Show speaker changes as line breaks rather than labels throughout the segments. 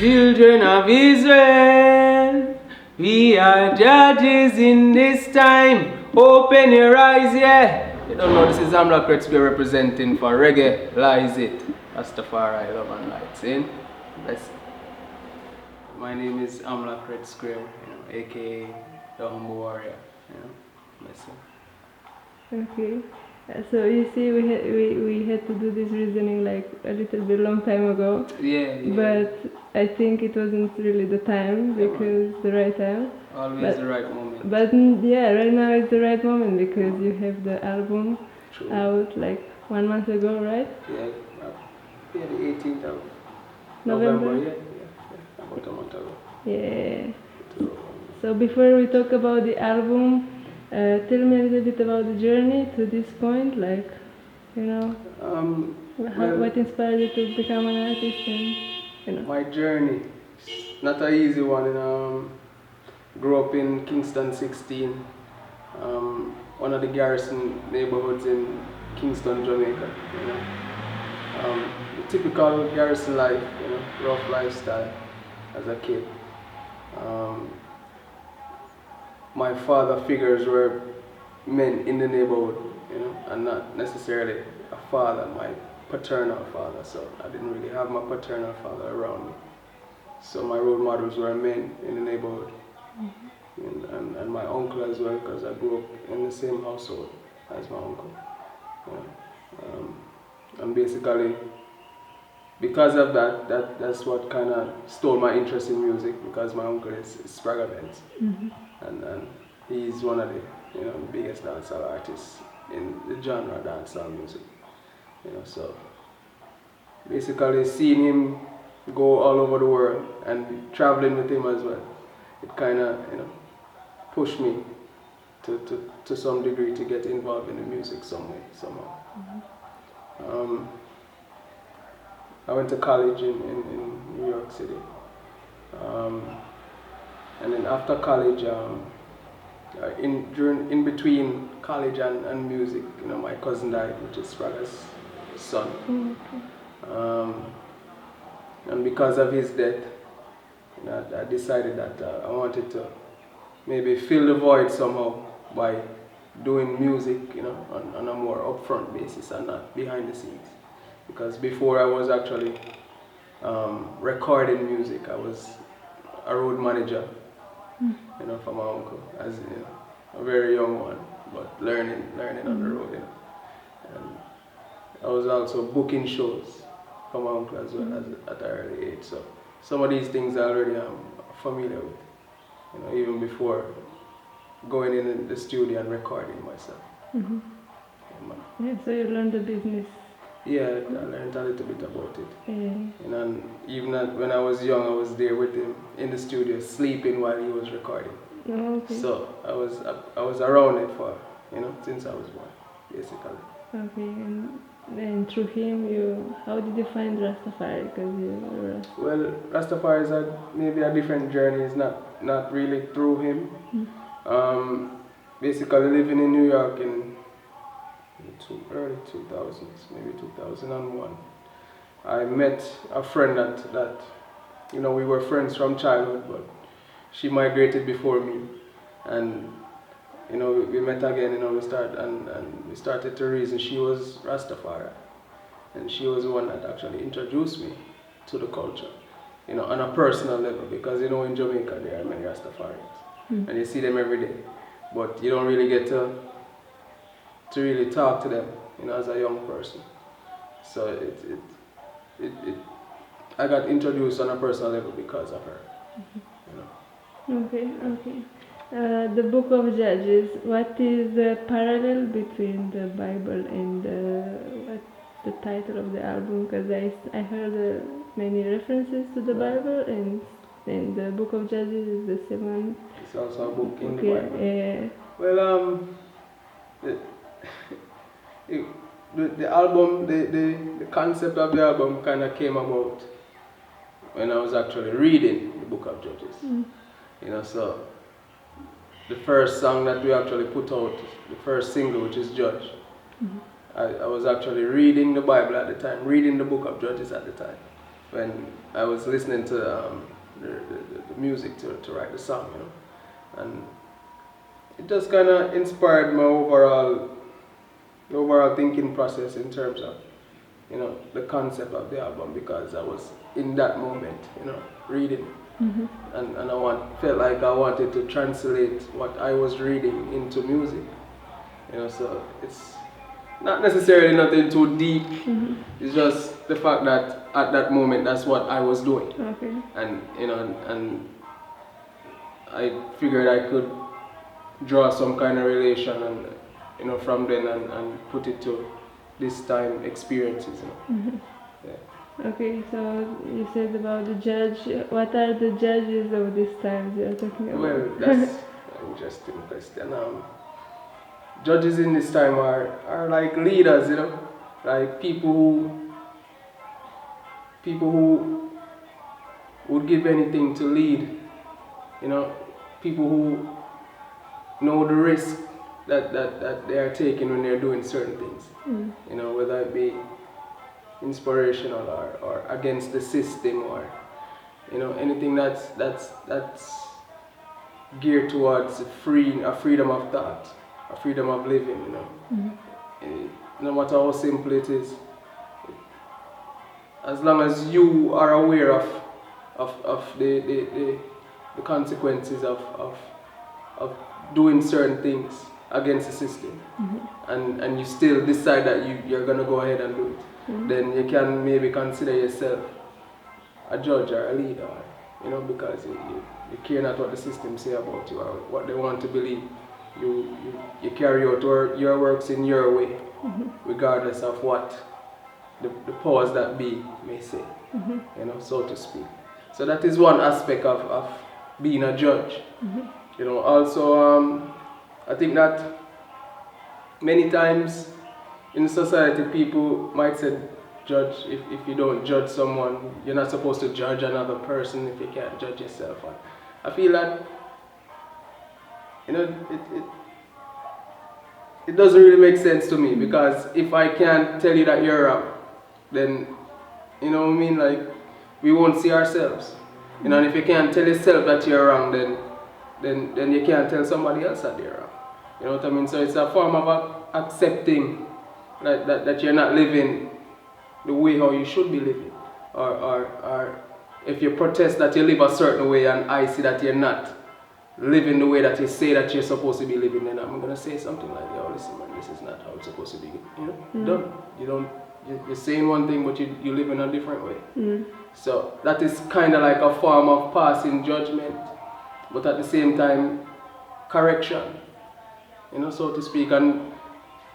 Children of Israel, we are judges in this time. Open your eyes, yeah. You don't know, this is Amlak Redsquare representing for Reggaelizin. Rastafari, love and light. See? Bless. My name is Amlak Redsquare, aka the Humble Warrior. Bless you.
Okay. So you see, we had to do this reasoning like a little bit long time ago.
Yeah.
But I think it wasn't really the time because the right time.
Always the right moment.
But yeah, right now it's the right moment because you have the album out like 1 month ago, right?
Yeah, the 18th of
November.
Yeah, about a month ago.
Yeah. So before we talk about the album, tell me a little bit about the journey to this point, like, what inspired you to become an artist and,
My journey, not an easy one. Grew up in Kingston 16, one of the garrison neighborhoods in Kingston, Jamaica. The typical garrison life, rough lifestyle as a kid. My father figures were men in the neighborhood, and not necessarily a father, my paternal father. So I didn't really have my paternal father around me. So my role models were men in the neighborhood, and my uncle as well, because I grew up in the same household as my uncle. And basically, because of that's what kind of stole my interest in music, because my uncle is Spragga Benz. And he's one of the biggest dancehall artists in the genre dancehall music. So basically seeing him go all over the world and traveling with him as well, it kind of pushed me to some degree to get involved in the music somehow. I went to college in New York City. And then after college, in between college and music, my cousin died, which is Spragga's son. And because of his death, I decided that I wanted to maybe fill the void somehow by doing music, on a more upfront basis and not behind the scenes. Because before I was actually recording music, I was a road manager, for my uncle, as a very young one, but learning on the road, And I was also booking shows for my uncle as well at an early age. So some of these things I already am familiar with, even before going in the studio and recording myself.
Yeah, so you learned the business.
Yeah, I learned a little bit about it.
Yeah.
And even when I was young, I was there with him in the studio, sleeping while he was recording.
Oh, okay.
So I was around it for, since I was born, basically.
Okay, and through him, how did you find Rastafari?
Well, Rastafari is maybe a different journey. It's not really through him. Basically, living in New York in early 2000s, maybe 2001, I met a friend that we were friends from childhood, but she migrated before me, and we met again. We started to reason. She was Rastafari, and she was the one that actually introduced me to the culture, on a personal level, because in Jamaica there are many Rastafarians, and you see them every day, but you don't really get to really talk to them, as a young person. So I got introduced on a personal level because of her.
Okay. The Book of Judges. What is the parallel between the Bible and what's the title of the album? Because I heard many references to the Bible, and the Book of Judges is the same one.
It's also a book in the Bible.
Yeah.
Well, the album, the concept of the album kind of came about when I was actually reading the Book of Judges. So the first song that we actually put out, the first single, which is Judge, I was actually reading the Bible at the time, reading the Book of Judges at the time. when I was listening to the music to write the song, you know, and it just kind of inspired my overall thinking process in terms of, you know, the concept of the album, because I was in that moment, you know, reading, and felt like I wanted to translate what I was reading into music, you know. So it's not necessarily nothing too deep. It's just the fact that at that moment that's what I was doing, and you know, and I figured I could draw some kind of relation, and you know, from then and put it to this time experiences, you know. Yeah.
Okay, so you said about the judge. What are the judges of this time you're talking about?
Well, that's an interesting question. Judges in this time are like leaders, you know, like people who would give anything to lead, you know, people who know the risk that they are taking when they're doing certain things, you know, whether it be inspirational or against the system, or you know, anything that's geared towards a freedom of thought, a freedom of living, you know. No matter how simple it is, as long as you are aware of the consequences of doing certain things against the system, and you still decide that you're gonna go ahead and do it, then you can maybe consider yourself a judge or a leader, you know, because you care not what the system say about you or what they want to believe. You carry out your works in your way, regardless of what the powers that be may say, you know, so to speak. So that is one aspect of being a judge. You know, also I think that many times in society people might say, judge, if you don't judge someone, you're not supposed to judge another person if you can't judge yourself. And I feel that, you know, it doesn't really make sense to me, because if I can't tell you that you're wrong, then, you know what I mean, like, we won't see ourselves. You know, and if you can't tell yourself that you're wrong, then you can't tell somebody else that they're wrong. You know what I mean? So it's a form of accepting that you're not living the way how you should be living. Or if you protest that you live a certain way and I see that you're not living the way that you say that you're supposed to be living, then I'm going to say something like, yo, listen man, this is not how it's supposed to be. You know, you're saying one thing, but you live in a different way. So that is kind of like a form of passing judgment, but at the same time, correction, you know, so to speak. And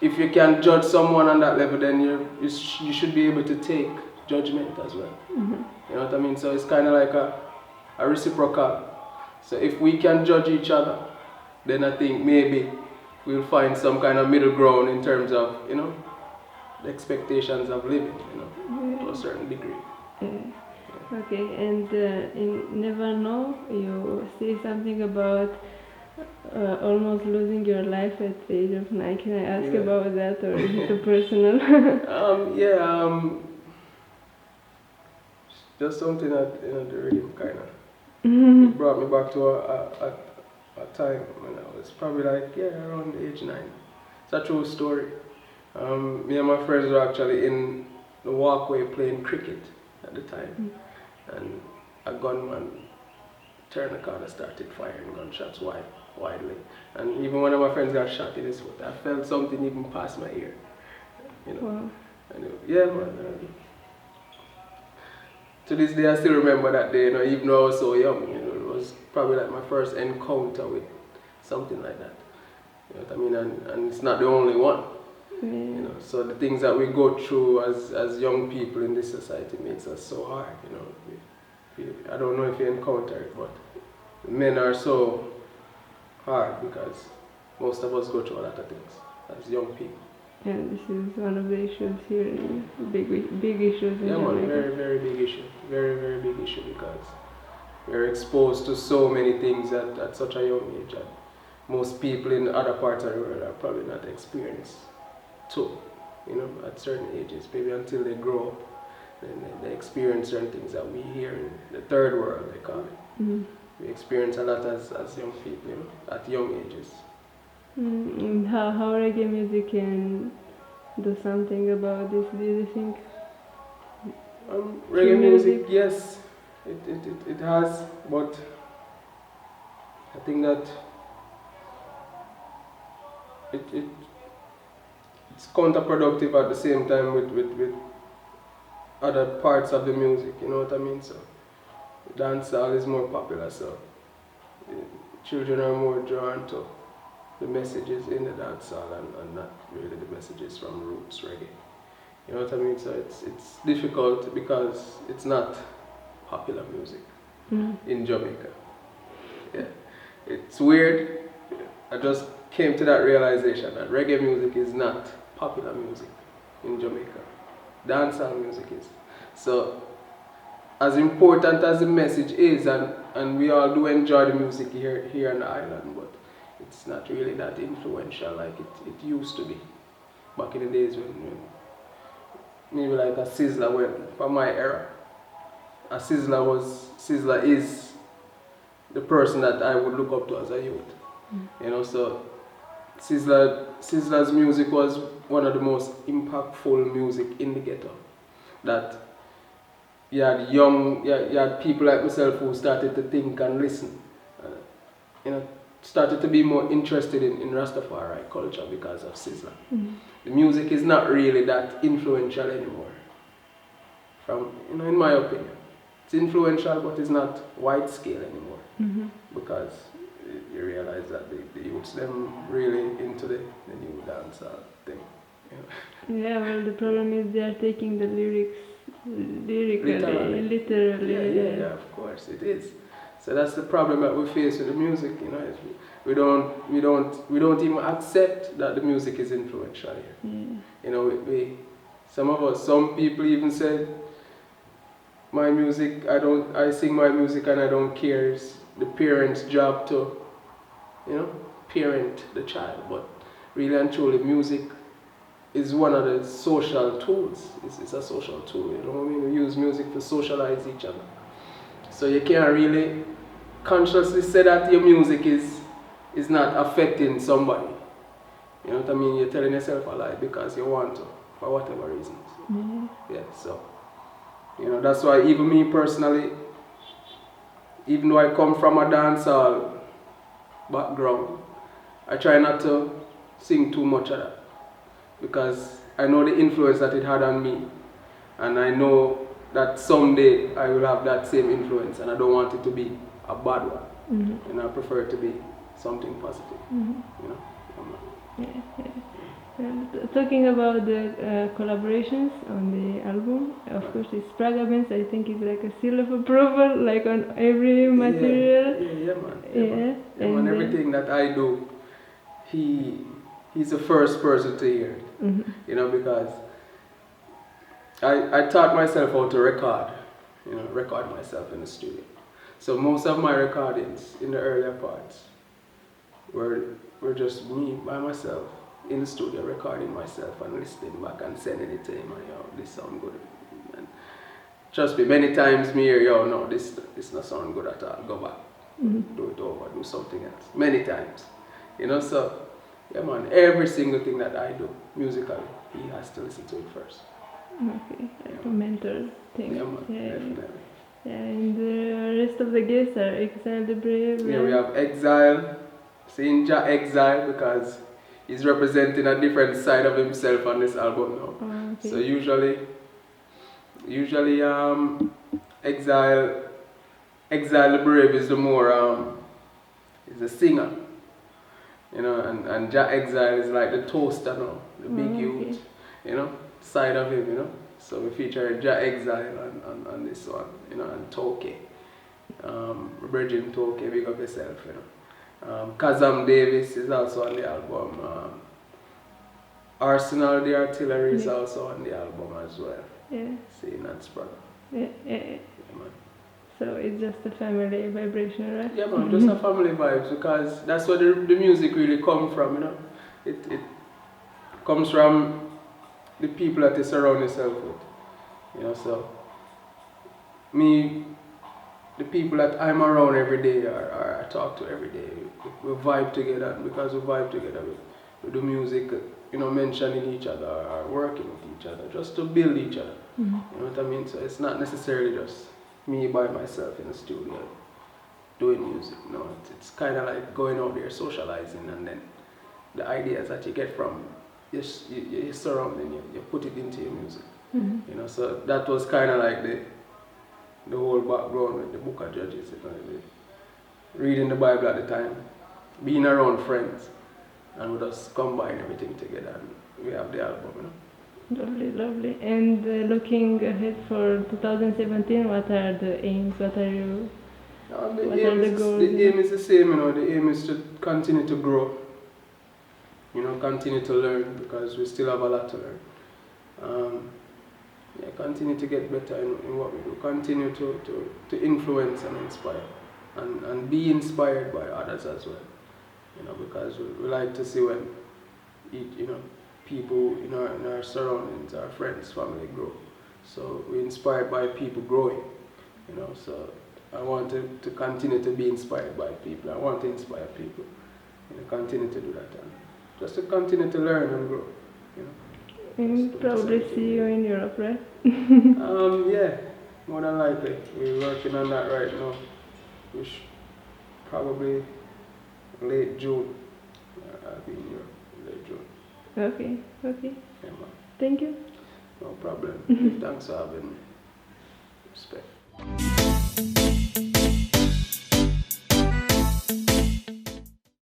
if you can judge someone on that level, then you should be able to take judgment as well. You know what I mean? So it's kind of like a reciprocal. So if we can judge each other, then I think maybe we'll find some kind of middle ground in terms of, you know, the expectations of living, you know, to a certain degree.
Okay, and in Never Know, you say something about almost losing your life at the age of 9. Can I ask about that, or is it too personal?
Just something that, you know, the rhythm kind of it brought me back to a time when I was probably like, around the age 9. It's a true story. Me and my friends were actually in the walkway playing cricket at the time, and a gunman turned the corner, started firing gunshots widely, and even one of my friends got shot in his foot. I felt something even past my ear, you know.
Wow.
And to this day I still remember that day, you know, even though I was so young, you know. It was probably like my first encounter with something like that, you know what I mean, and it's not the only one. You know, so the things that we go through as young people in this society makes us so hard, you know. I don't know if you encounter it, but men are so hard because most of us go through a lot of things as young people.
And this is one of the issues here, big issues in Jamaica.
Very, very big issue. Very, very big issue, because we're exposed to so many things at such a young age that most people in other parts of the world are probably not experienced to, you know, at certain ages. Maybe until they grow up, They experience certain things that we hear in the third world, they call it. We experience a lot as young people, you know, at young ages.
And how reggae music can do something about this, do you think?
Reggae music, yes, it has, but I think that it's counterproductive at the same time with other parts of the music, you know what I mean? So dancehall is more popular, so children are more drawn to the messages in the dancehall and not really the messages from roots reggae. You know what I mean? So it's difficult because it's not popular music in Jamaica. Yeah, it's weird. I just came to that realization that reggae music is not popular music in Jamaica. Dancehall music is. So as important as the message is, and we all do enjoy the music here on the island, but it's not really that influential like it used to be back in the days when maybe like a Sizzler went from my era. A Sizzler is the person that I would look up to as a youth. You know, so Sizzler's music was one of the most impactful music in the ghetto. That you had people like myself who started to think and listen. You know, started to be more interested in Rastafari culture because of Sizzler. The music is not really that influential anymore. In my opinion, it's influential, but it's not wide scale anymore because you realize that the youths them really into the new dancehall thing. You know?
Yeah, well, the problem is they are taking the lyrics literally.
Yeah, of course it is. So that's the problem that we face with the music. You know, we don't even accept that the music is influential here. You know, some people even say my music, I sing my music and I don't care. It's the parents' job to, you know, parent the child. But really and truly, music is one of the social tools. It's a social tool. You know what I mean? We use music to socialize each other. So you can't really consciously say that your music is not affecting somebody. You know what I mean? You're telling yourself a lie because you want to, for whatever reasons. Yeah, so, you know, that's why even me personally, even though I come from a dancehall background, I try not to sing too much of that because I know the influence that it had on me, and I know that someday I will have that same influence, and I don't want it to be a bad one. And I prefer it to be something positive. You know.
Talking about the collaborations on the album, of course, it's Praga Benz. I think it's like a seal of approval, like on every material.
Yeah, man. And everything that I do, he's the first person to hear it. You know, because I taught myself how to record myself in the studio. So most of my recordings in the earlier parts were just me by myself in the studio recording myself and listening back and sending it to him and this sound good. And trust me, many times me hear, no, this not sound good at all, go back, do it over, do something else. Many times. You know, so yeah man, every single thing that I do musically, he has to listen to it first.
Okay, like a mentor thing.
Yeah man, definitely.
Yeah, and the rest of the guests are Exile the Brave.
Yeah, we have Exile, saying Ja Exile because he's representing a different side of himself on this album now.
Oh, okay.
So usually Exile the Brave is the more is the singer. You know, and Ja Exile is like the toaster now, the big youth, you know, side of him, you know. So we feature Ja Exile on this one, you know, and Toke. Virgin Toke, big up yourself, you know. Kazam Davis is also on the album. Arsenal the Artillery is also on the album as well.
Yeah.
See, that's brother.
Yeah.
Man.
So it's just a family vibration, right?
Yeah man, just a family vibes because that's where the music really comes from, you know. It comes from the people that you surround yourself with. So me, the people that I'm around every day or I talk to every day, we vibe together, and because we vibe together, we do music, mentioning each other or working with each other, just to build each other. You know what I mean? So it's not necessarily just me by myself in the studio doing music. No, it's kind of like going out there socializing, and then the ideas that you get from your surrounding, you put it into your music. So that was kind of like the whole background with the book of Judges. Reading the Bible at the time, being around friends, and we just combine everything together, and we have the album.
Lovely, lovely. And looking ahead for 2017, what are the aims? What are you? What are the goals?
The aim is the same. The aim is to continue to grow. Continue to learn, because we still have a lot to learn. Continue to get better in what we do. Continue to influence and inspire, and be inspired by others as well. Because we like to see when people in our surroundings, our friends, family grow. So we're inspired by people growing. So I want to continue to be inspired by people. I want to inspire people. Continue to do that, and just to continue to learn and grow.
And probably see you in Europe, right?
Yeah, more than likely. We're working on that right now. Which probably late June. I'll be in Europe late June.
Okay.
Yeah, man.
Thank you.
No problem. Give thanks for having me. Respect.